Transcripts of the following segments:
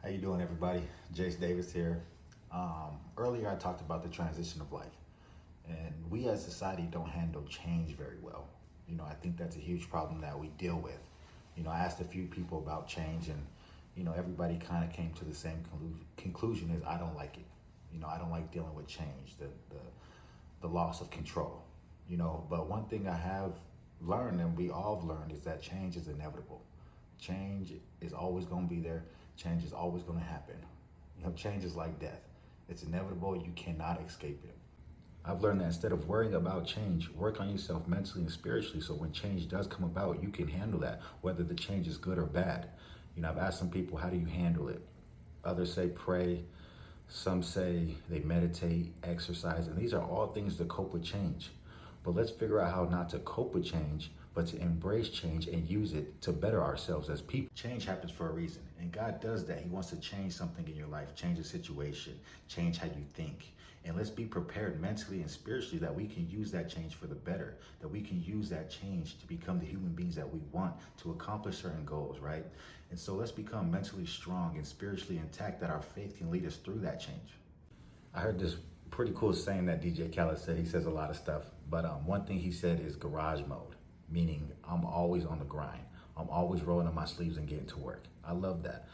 How you doing, everybody? Jace Davis here. Earlier, I talked about the transition of life, and we as society don't handle change very well. I think that's a huge problem that we deal with. I asked a few people about change, and everybody kind of came to the same conclusion: is I don't like it. I don't like dealing with change, the loss of control. But one thing I have learned, and we all have learned, is that change is inevitable. Change is always going to be there. Change is always going to happen. Change is like death. It's inevitable. You cannot escape it. I've learned that instead of worrying about change, work on yourself mentally and spiritually so when change does come about, you can handle that, whether the change is good or bad. I've asked some people, how do you handle it? Others say pray. Some say they meditate, exercise, and these are all things to cope with change. But let's figure out how not to cope with change, but to embrace change and use it to better ourselves as people. Change happens for a reason, and God does that. He wants to change something in your life, change a situation, change how you think. And let's be prepared mentally and spiritually that we can use that change for the better, that we can use that change to become the human beings that we want to accomplish certain goals, right? And so let's become mentally strong and spiritually intact that our faith can lead us through that change. I heard this pretty cool saying that DJ Khaled said. He says a lot of stuff, but one thing he said is garage mode, meaning I'm always on the grind. I'm always rolling up my sleeves and getting to work. I love that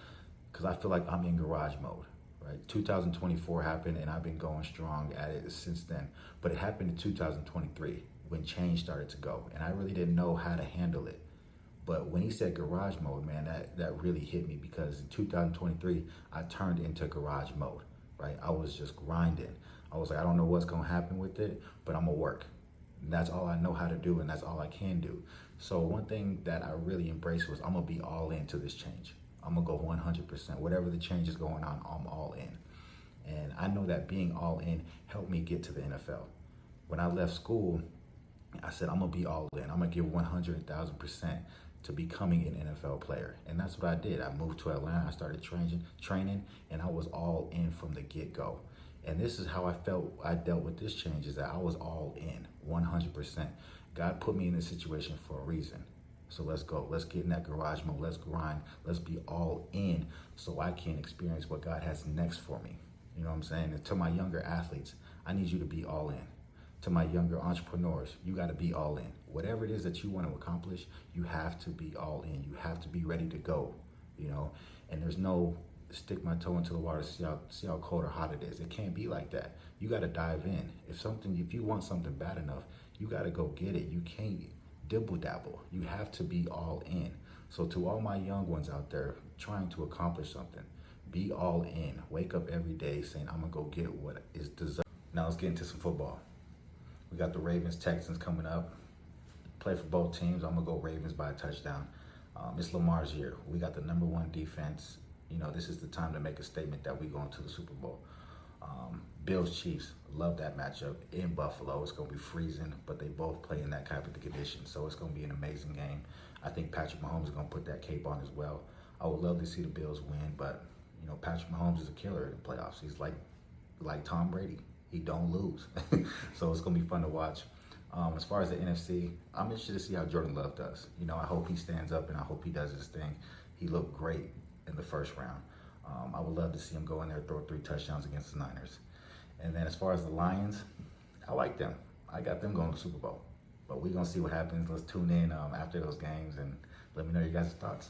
because I feel like I'm in garage mode, right? 2024 happened and I've been going strong at it since then, but it happened in 2023 when change started to go and I really didn't know how to handle it. But when he said garage mode, man, that really hit me because in 2023, I turned into garage mode, right? I was just grinding. I was like, I don't know what's gonna happen with it, but I'm gonna work. And that's all I know how to do, and that's all I can do. So one thing that I really embraced was I'm gonna be all into this change. I'm gonna go 100%. Whatever the change is going on, I'm all in. And I know that being all in helped me get to the NFL. When I left school, I said, I'm gonna be all in. I'm gonna give 100,000% to becoming an NFL player. And that's what I did. I moved to Atlanta, I started training, and I was all in from the get-go. And this is how I felt I dealt with this change, is that I was all in, 100%. God put me in this situation for a reason. So let's go. Let's get in that garage mode. Let's grind. Let's be all in so I can experience what God has next for me. You know what I'm saying? And to my younger athletes, I need you to be all in. To my younger entrepreneurs, you got to be all in. Whatever it is that you want to accomplish, you have to be all in. You have to be ready to go, and there's no stick my toe into the water, see how cold or hot it is. It can't be like that. You got to dive in. If you want something bad enough, you got to go get it. You can't dibble dabble. You have to be all in. So to all my young ones out there trying to accomplish something, be all in. Wake up every day saying, I'm gonna go get what is deserved. Now let's get into some football. We got the Ravens, Texans coming up. Play for both teams. I'm gonna go Ravens by a touchdown. It's Lamar's year. We got the number one defense. This is the time to make a statement that we going to the Super Bowl. Bills, Chiefs, love that matchup in Buffalo. It's going to be freezing, but they both play in that type of condition, so it's going to be an amazing game. I think Patrick Mahomes is going to put that cape on as well. I would love to see the Bills win, but Patrick Mahomes is a killer in the playoffs. He's like Tom Brady. He don't lose, so it's going to be fun to watch. As far as the NFC, I'm interested to see how Jordan Love does. I hope he stands up and I hope he does his thing. He looked great in the first round. I would love to see him go in there and throw 3 touchdowns against the Niners. And then as far as the Lions, I like them. I got them going to the Super Bowl. But we're going to see what happens. Let's tune in after those games and let me know your guys' thoughts.